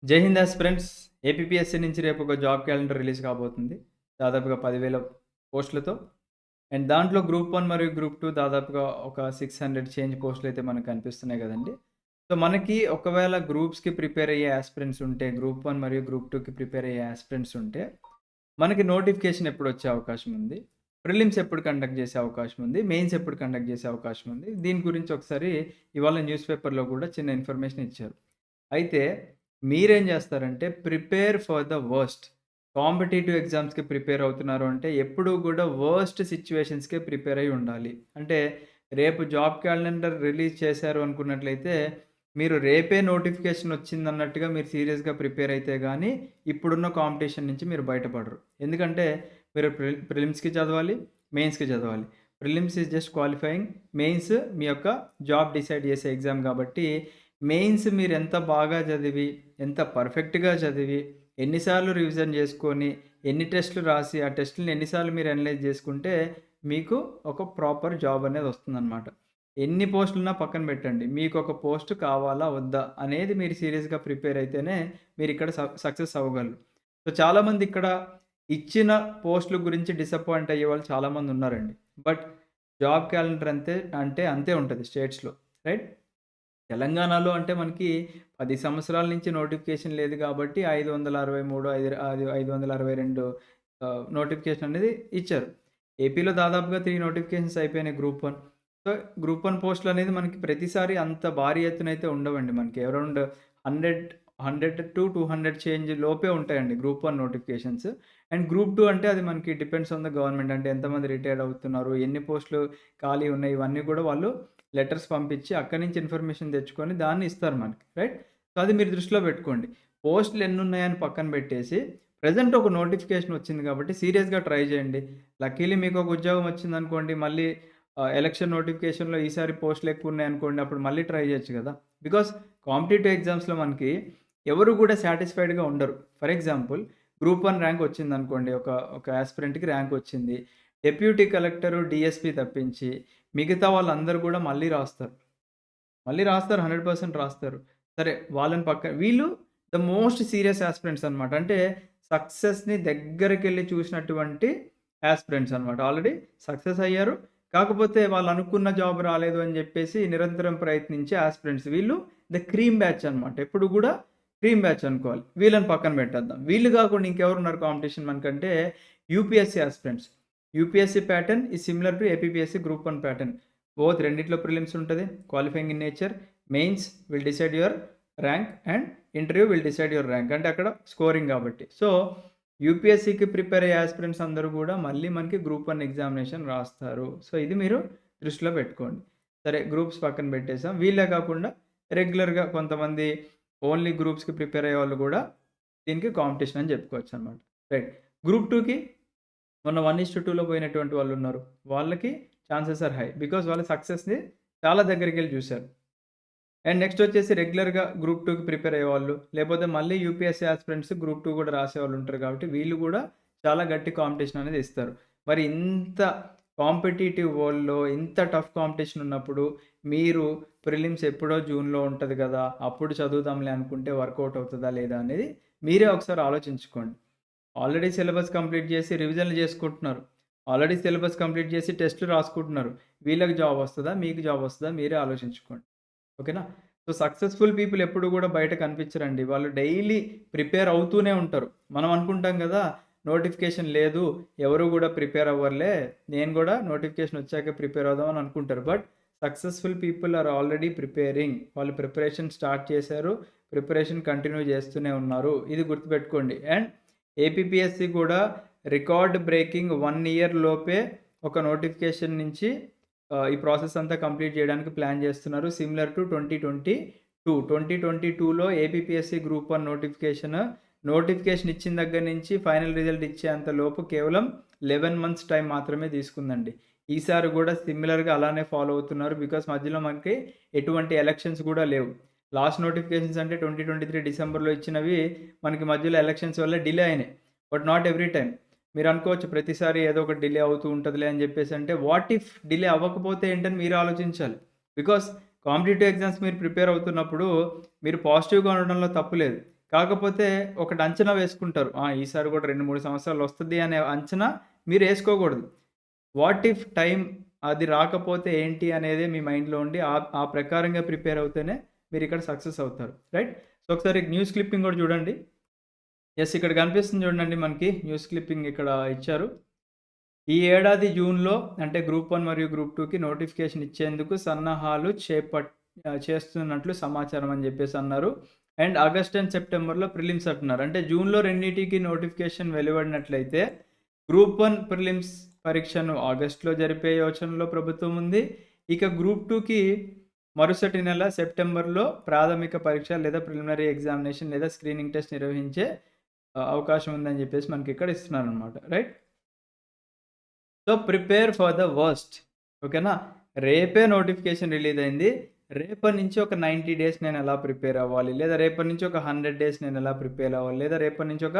జై Hind aspirants. APPSC నుంచి రేపు ఒక జాబ్ క్యాలెండర్ రిలీజ్ కాబోతుంది. దాదాపుగా 10,000 పోస్టులతో. అండ్ దాంట్లో గ్రూప్ 1 మరియు గ్రూప్ 2 దాదాపుగా ఒక 600 చేంజ్ పోస్టులయితే మనకు కనిపిస్తున్నాయి గదండీ! సో, మనకి ఒకవేళ గ్రూప్స్‌కి ప్రిపేర్ అయ్యే యాస్పిరెంట్స్ ఉంటే, గ్రూప్ 1 మరియు గ్రూప్ 2కి ప్రిపేర్ అయ్యే యాస్పిరెంట్స్ ఉంటే, మనకి నోటిఫికేషన్ ఎప్పుడొచ్చే అవకాశం ఉంది? ప్రిలిమ్స్ ఎప్పుడు కండక్ట్ చేసే అవకాశం ఉంది? మెయిన్స్ ఎప్పుడు కండక్ట్ చేసే అవకాశం ఉంది? దీని గురించి ఒకసారి ఇవాళ న్యూస్ పేపర్‌లో గూడా చిన్న ఇన్ఫర్మేషన్ ఇచ్చారు. అయితే మీరేం జేస్తారంటే prepare for the worst. Competitive ఎగ్జామ్స్‌కి ప్రిపేర్ అవుతున్నారు అంటే ఎప్పుడూ గూడా వర్స్ట్ సిట్యుయేషన్స్‌కే ప్రిపేర్ అయ్యి ఉండాలి. అంటే రేపు జాబ్ క్యాలెండర్ రిలీజ్ చేశారు అనుకున్నట్లయితే మీరు రేపే నోటిఫికేషన్ వచ్చిందన్నట్టుగా మీరు సీరియస్‌గా ప్రిపేర్ అయితే గాని ఇప్పుడున్న కాంపిటీషన్ నుంచి మీరు బయటపడరు. ఎందుకంటే మీరు ప్రిలిమ్స్‌కి చదవాలి, మెయిన్స్‌కి చదవాలి. Prelims is just qualifying. Mains మీ యొక్క జాబ్ డిసైడ్ చేసే ఎగ్జామ్ గాబట్టి మెయిన్స్ మీరెంత బాగా చదివి, ఎంత పర్ఫెక్ట్‌గా చదివి, ఎన్ని సార్లు రివిజన్ చేసుకొని, ఎన్ని టెస్ట్‌లు రాసి, ఆ టెస్ట్‌లని ఎన్ని సార్లు మీరు అనలైజ్ చేసుకుంటే, మీకు ఒక ప్రాపర్ జాబ్ అనేది వస్తుందనమాట. ఎన్ని పోస్టులున్నా పక్కన పెట్టండి. మీకొక పోస్ట్ కావాలా? వద్దా? అనేది మీరు సీరియస్‌గా ప్రిపేర్ అయితేనే మీరిక్కడ సక్సెస్ అవ్వగలరు. సో, చాలామంది ఇక్కడ ఇచ్చిన పోస్టుల గురించి డిసప్పాయింట్ అయ్యేవాళ్ళు చాలామందున్నారండి. బట్ జాబ్ క్యాలెండర్ అంటే అంతే ఉంటది స్టేట్స్‌లో. రైట్? తెలంగాణలో అంటే మనకి 10 సంవత్సరాల నుంచి నోటిఫికేషన్ లేదు గాబట్టి 563 అది 562 నోటిఫికేషన్ అనేది ఇచ్చారు. ఏపీలో దాదాపుగా 3 నోటిఫికేషన్స్ అయిపోయినాయి గ్రూప్ 1. సో, గ్రూప్ 1 పోస్టులనేది మనకి ప్రతిసారి అంత భారీ ఎత్తునైతే ఉండవండి. మనకి అరౌండ్ 100-200 చేంజ్ లోపే ఉంటాయండి గ్రూప్ 1 నోటిఫికేషన్స్. అండ్ గ్రూప్ 2 అంటే అది మనకి డిపెండ్స్ ఆన్ ద గవర్నమెంట్. అంటే ఎంతమంది రిటైర్డ్ అవుతున్నారు, ఎన్ని పోస్టులు ఖాళీ ఉన్నాయి, ఇవన్నీ గూడా వాళ్ళు లెటర్స్ పంపించి అక్కడి నుంచి ఇన్ఫర్మేషన్ తెచ్చుకొని దాన్ని ఇస్తారు మనకి. రైట్? సో, అది మీరు దృష్టిలో పెట్టుకోండి. పోస్టులు ఎన్నున్నాయని పక్కన పెట్టేసి, ప్రెజెంట్ ఒక నోటిఫికేషన్ వచ్చింది కాబట్టి సీరియస్‌గా ట్రై చేయండి. లక్కీలీ మీకొక ఉద్యోగం వచ్చిందనుకోండి, మళ్ళీ ఎలక్షన్ నోటిఫికేషన్‌లో ఈసారి పోస్టులు ఎక్కువున్నాయనుకోండి, అప్పుడు మళ్ళీ ట్రై చేయొచ్చు గదా! బికాజ్ కాంపిటీటివ్ ఎగ్జామ్స్‌లో మనకి ఎవరు కూడా సాటిస్ఫైడ్‌గా ఉండరు. ఫర్ ఎగ్జాంపుల్ గ్రూప్ 1 ర్యాంక్ వచ్చిందనుకోండి, ఒక యాస్పిరెంట్‌కి ర్యాంక్ వచ్చింది. డెప్యూటీ కలెక్టరు, డీఎస్పీ తప్పించి మిగతా వాళ్ళందరూ గూడా మళ్ళీ రాస్తారు. మళ్ళీ రాస్తారు. 100% రాస్తారు. సరే వాళ్ళని వీళ్ళు ద మోస్ట్ సీరియస్ యాస్పిరెంట్స్ అన్నమాట. అంటే సక్సెస్‌ని దగ్గరికెళ్లి చూసినటువంటి యాస్పిరెంట్స్ అన్నమాట. ఆల్రెడీ సక్సెస్ అయ్యారు. కాకపోతే వాళ్ళు అనుకున్న జాబ్ రాలేదు అని జెప్పేసి నిరంతరం ప్రయత్నించే యాస్పిరెంట్స్. వీళ్ళు ద క్రీమ్ బ్యాచ్ అన్నమాట. ఎప్పుడు గూడా క్రీమ్ బ్యాచ్ అనుకోవాలి. వీళ్ళని పక్కన పెట్టేద్దాం. వీళ్ళు గాకుండా ఇంకెవరున్నారు కాంపిటీషన్ మనకంటే UPSC aspirants. UPSC pattern is similar to APPSC group 1 pattern. Both రెండిట్లో ప్రిలిమ్స్ ఉంటది. Qualifying in nature. Mains will decide your rank and interview will decide your rank. అంటే అక్కడ స్కోరింగ్ గాబట్టి. సో, యూపీఎస్సీకి ప్రిపేర్ అయ్యే యాస్పిరెంట్స్ అందరూ గూడా మళ్ళీ మనకి గ్రూప్ 1 ఎగ్జామినేషన్ రాస్తారు. సో, ఇది మీరు దృష్టిలో పెట్టుకోండి. సరే గ్రూప్స్ పక్కన పెట్టేసాం. వీళ్ళే కాకుండా రెగ్యులర్‌గా కొంతమంది ఓన్లీ గ్రూప్స్‌కి ప్రిపేర్ అయ్యేవాళ్ళు గూడా దీనికి కాంపిటీషన్ అని చెప్పుకోవచ్చనమాట. రైట్. గ్రూప్ 2కి మొన్న 1:2లో పోయినటువంటి వాళ్ళున్నారు. వాళ్ళకి ఛాన్సెస్ ఆర్ హై. బికాజ్ వాళ్ళు సక్సెస్‌ని చాలా దగ్గరికెళ్లి చూసారు. అండ్ నెక్స్ట్ వచ్చేసి రెగ్యులర్‌గా గ్రూప్ 2కి ప్రిపేర్ అయ్యేవాళ్ళు, లేపోతే మళ్ళీ యూపీఎస్సీ యాస్పిరెంట్స్ గ్రూప్ 2 కూడా రాసేవాళ్ళుంటారు కాబట్టి, వీళ్ళు గూడా చాలా గట్టి కాంపిటీషన్ అనేది ఇస్తారు. మరి ఇంత కాంపిటీటివ్ వరల్డ్‌లో ఇంత టఫ్ కాంపిటీషన్ ఉన్నప్పుడు, మీరు ప్రిలిమ్స్ ఎప్పుడో జూన్‌లో ఉంటది గదా! అప్పుడు చదువుదాంలే అనుకుంటే వర్కౌట్ అవుతదా లేదా అనేది మీరే ఒకసారి ఆలోచించుకోండి. ఆల్రెడీ సిలబస్ కంప్లీట్ చేసి రివిజన్‌లు చేసుకుంటున్నారు. ఆల్రెడీ సిలబస్ కంప్లీట్ చేసి టెస్ట్‌లు రాసుకుంటున్నారు. వీళ్ళకి జాబ్ వస్తదా? మీకు జాబ్ వస్తదా? మీరే ఆలోచించుకోండి. ఓకేనా? సో, సక్సెస్‌ఫుల్ పీపుల్ ఎప్పుడు గూడా బయట కనిపించరండి. వాళ్ళు డైలీ ప్రిపేర్ అవుతూనే ఉంటారు. మనం అనుకుంటాం గదా! నోటిఫికేషన్ లేదు. ఎవరు గూడా ప్రిపేర్ అవ్వరులే. నేను గూడా నోటిఫికేషన్ వచ్చాకే ప్రిపేర్ అవుదాం అని అనుకుంటారు. But successful people are already preparing. వాళ్ళు ప్రిపరేషన్ స్టార్ట్ చేశారు. ప్రిపరేషన్ కంటిన్యూ చేస్తూనే ఉన్నారు. ఇది గుర్తుపెట్టుకోండి. అండ్ ఏపీపీఎస్సీ కూడా రికార్డ్ బ్రేకింగ్ 1 ఇయర్ లోపే ఒక నోటిఫికేషన్ నుంచి ఈ ప్రాసెస్ అంతా కంప్లీట్ చేయడానికి ప్లాన్ చేస్తున్నారు. Similar to 2022. 2022లో ఏపీపీఎస్సీ గ్రూప్ 1 నోటిఫికేషన్ ఇచ్చిన దగ్గర నుంచి ఫైనల్ రిజల్ట్ ఇచ్చేంత లోపు కేవలం 11 మంత్స్ టైం మాత్రమే తీసుకుందండి. ఈసారి గూడా సిమిలర్‌గా అలానే ఫాలో అవుతున్నారు. బికాజ్ మధ్యలో మనకి ఎటువంటి ఎలక్షన్స్ గూడా లేవు. లాస్ట్ నోటిఫికేషన్స్ అంటే 2023 డిసెంబర్‌లో ఇచ్చినవి మనకి మధ్యలో ఎలక్షన్స్ వల్ల డిలే అయినాయి. But not every time. మీరనుకోవచ్చు ప్రతిసారి ఏదో ఒకటి డిలే అవుతూ ఉంటదిలే అని జెప్పేసంటే, వాట్ ఇఫ్ డిలే అవ్వకపోతే ఏంటని మీరు ఆలోచించాలి. బికాస్ కాంపిటీటివ్ ఎగ్జామ్స్ మీరు ప్రిపేర్ అవుతున్నప్పుడు, మీరు పాజిటివ్‌గా ఉండడంలో తప్పు లేదు. కాకపోతే ఒకటి అంచనా వేసుకుంటారు. ఈసారి కూడా 2, 3 సంవత్సరాలు వస్తది అనే అంచనా మీరేసుకోకూడదు. వాట్ ఇఫ్ టైమ్ అది రాకపోతే ఏంటి అనేదే మీ మైండ్‌లో ఉండి ఆ ప్రకారంగా ప్రిపేర్ అవుతేనే మీరిక్కడ సక్సెస్ అవుతారు. రైట్? సో, ఒకసారి న్యూస్ క్లిప్పింగ్ కూడా చూడండి. యెస్, ఇక్కడ కనిపిస్తుంది చూడండి మనకి న్యూస్ క్లిప్పింగ్ ఇక్కడ ఇచ్చారు. ఈ ఏడాది జూన్‌లో అంటే గ్రూప్ 1 మరియు గ్రూప్ 2కి నోటిఫికేషన్ ఇచ్చేందుకు సన్నాహాలు చేస్తున్నట్లు సమాచారం అని జెప్పేసి అన్నారు. అండ్ ఆగస్ట్ అండ్ సెప్టెంబర్‌లో ప్రిలిమ్స్ అంటున్నారు. అంటే జూన్‌లో రెండిటికి నోటిఫికేషన్ వెలువడినట్లయితే గ్రూప్ 1 ప్రిలిమ్స్ పరీక్షను ఆగస్ట్‌లో జరిపే యోచనలో ప్రభుత్వం ఉంది. ఇక గ్రూప్ 2కి మరుసటి నెల సెప్టెంబర్‌లో ప్రాథమిక పరీక్ష లేదా ప్రిలిమినరీ ఎగ్జామినేషన్ లేదా స్క్రీనింగ్ టెస్ట్ నిర్వహించే అవకాశం ఉందని జెప్పేసి మనకిక్కడ ఇస్తున్నారనమాట. Right? So, prepare for the worst. ఓకేనా? రేపే నోటిఫికేషన్ రిలీజ్ అయింది. రేపటి నుంచి ఒక 90 డేస్ నేనెలా ప్రిపేర్ అవ్వాలి? లేదా రేపటి నుంచి ఒక 100 డేస్ నేనెలా ప్రిపేర్ అవ్వాలి? లేదా రేపటి నుంచి ఒక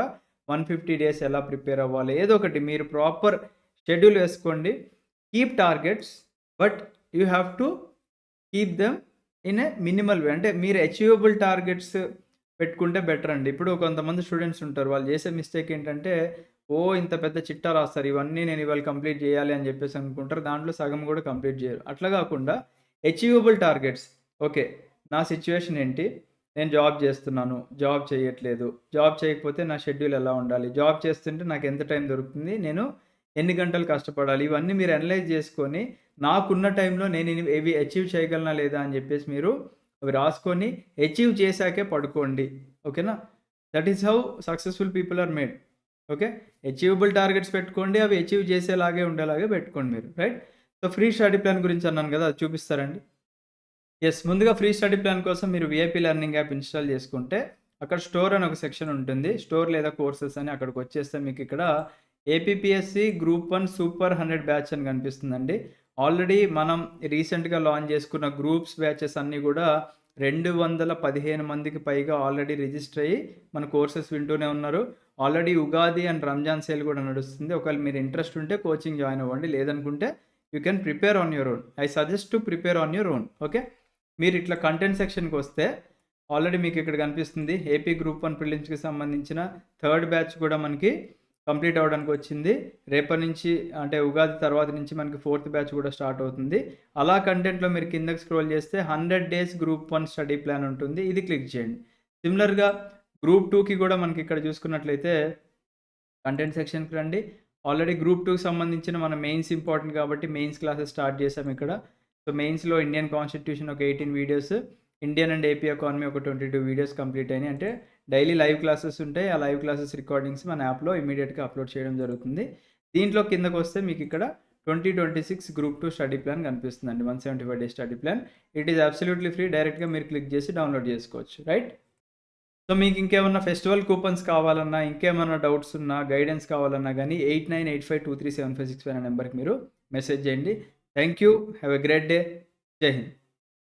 150 డేస్ ఎలా ప్రిపేర్ అవ్వాలి? ఏదో ఒకటి మీరు ప్రాపర్ షెడ్యూల్ వేసుకోండి. Keep targets. But you have to keep them in a minimal way. అంటే మీరు అచీవబుల్ టార్గెట్స్ పెట్టుకుంటే బెటర్ అండి. ఇప్పుడు కొంతమంది స్టూడెంట్స్ ఉంటారు. వాళ్ళు చేసే మిస్టేక్ ఏంటంటే, ఇంత పెద్ద చిట్టా రాస్తారు. ఇవన్నీ నేను ఇవాళ కంప్లీట్ చేయాలి అని చెప్పేసి అనుకుంటారు. దాంట్లో సగం కూడా కంప్లీట్ చేయరు. అట్లా కాకుండా అచీవబుల్ టార్గెట్స్. ఓకే. నా సిట్యుయేషన్ ఏంటి? నేను జాబ్ చేస్తున్నాను. జాబ్ చేయట్లేదు. జాబ్ చేయకపోతే నా షెడ్యూల్ ఎలా ఉండాలి? జాబ్ చేస్తుంటే నాకు ఎంత టైం దొరుకుతుంది? నేను ఎన్ని గంటలు కష్టపడాలి? ఇవన్నీ మీరు అనలైజ్ చేసుకొని, నాకున్న టైంలో నేను ఇవి అచీవ్ చేయగలనా లేదా అని చెప్పేసి మీరు అవి రాసుకొని అచీవ్ చేశాకే పడుకోండి. ఓకేనా? That is how successful people are made. Okay. Achievable targets పెట్టుకోండి. అవి అచీవ్ చేసేలాగే ఉండేలాగే పెట్టుకోండి మీరు. Right? So, free study plan గురించి అన్నాను కదా! అది చూపిస్తారండి? యెస్. ముందుగా ఫ్రీ స్టడీ ప్లాన్ కోసం మీరు వీఐపీ లెర్నింగ్ యాప్ ఇన్‌స్టాల్ చేసుకుంటే, అక్కడ స్టోర్ అని ఒక సెక్షన్ ఉంటుంది. స్టోర్ లేదా కోర్సెస్ అని అక్కడికొచ్చేస్తే మీకిక్కడ ఏపీపీఎస్‌సి గ్రూప్ 1 సూపర్ 100 బ్యాచ్ అని కనిపిస్తుందండి. ఆల్రెడీ మనం రీసెంట్‌గా లాంచ్ చేసుకున్న గ్రూప్స్ బ్యాచెస్ అన్నీ గూడా 215 మందికి పైగా ఆల్రెడీ రిజిస్టర్ అయ్యి మన కోర్సెస్ వింటూనే ఉన్నారు. Already Ugadi and Ramzan sale కూడా నడుస్తుంది. ఒకవేళ మీరు ఇంట్రెస్ట్ ఉంటే కోచింగ్ జాయిన్ అవ్వండి. లేదనుకుంటే you can prepare on your own. I suggest to prepare on your own. Okay. మీరు ఇట్లా కంటెంట్ సెక్షన్‌కొస్తే ఆల్రెడీ మీకు ఇక్కడ కనిపిస్తుంది. ఏపీ గ్రూప్ 1 ప్రిలిమ్స్‌కి సంబంధించిన థర్డ్ బ్యాచ్ కూడా మనకి కంప్లీట్ అవ్వడానికి వచ్చింది. రేపటి నుంచి అంటే ఉగాది తర్వాత నుంచి మనకి ఫోర్త్ బ్యాచ్ కూడా స్టార్ట్ అవుతుంది. అలా కంటెంట్‌లో మీరు కిందకి స్క్రోల్ చేస్తే 100 డేస్ గ్రూప్ 1 స్టడీ ప్లాన్ ఉంటుంది. ఇది క్లిక్ చేయండి. సిమిలర్‌గా గ్రూప్ 2కి కూడా మనకి ఇక్కడ చూసుకున్నట్లయితే కంటెంట్ సెక్షన్‌కి రండి. ఆల్రెడీ గ్రూప్ 2కి సంబంధించిన మన మెయిన్స్ ఇంపార్టెంట్ కాబట్టి మెయిన్స్ క్లాసెస్ స్టార్ట్ చేసాం ఇక్కడ. సో, మెయిన్స్‌లో ఇండియన్ కాన్స్టిట్యూషన్ ఒక 18 videos, Indian and AP economy ఒక 22 వీడియోస్ కంప్లీట్ అయినాయి. అంటే డైలీ లైవ్ క్లాసెస్ ఉంటాయి. ఆ లైవ్ క్లాసెస్ రికార్డింగ్స్ మన యాప్‌లో ఇమ్మీడియేట్‌గా అప్‌లోడ్ చేయడం జరుగుతుంది. దీంట్లో కిందకొస్తే మీకు ఇక్కడ 2026 గ్రూప్ 2 స్టడీ ప్లాన్ కనిపిస్తుందండి. 175 days study plan. It is absolutely free. డైరెక్ట్‌గా మీరు క్లిక్ చేసి డౌన్‌లోడ్ చేసుకోవచ్చు. రైట్? సో, మీకు ఇంకేమన్నా ఫెస్టివల్ కూపన్స్ కావాలన్నా, ఇంకేమన్నా డౌట్స్ ఉన్నా, గైడెన్స్ కావాలన్నా గానీ 8985237565 అనే నెంబర్‌కి మీరు మెసేజ్ చేయండి. Thank you. Have a great day. జై హింద్.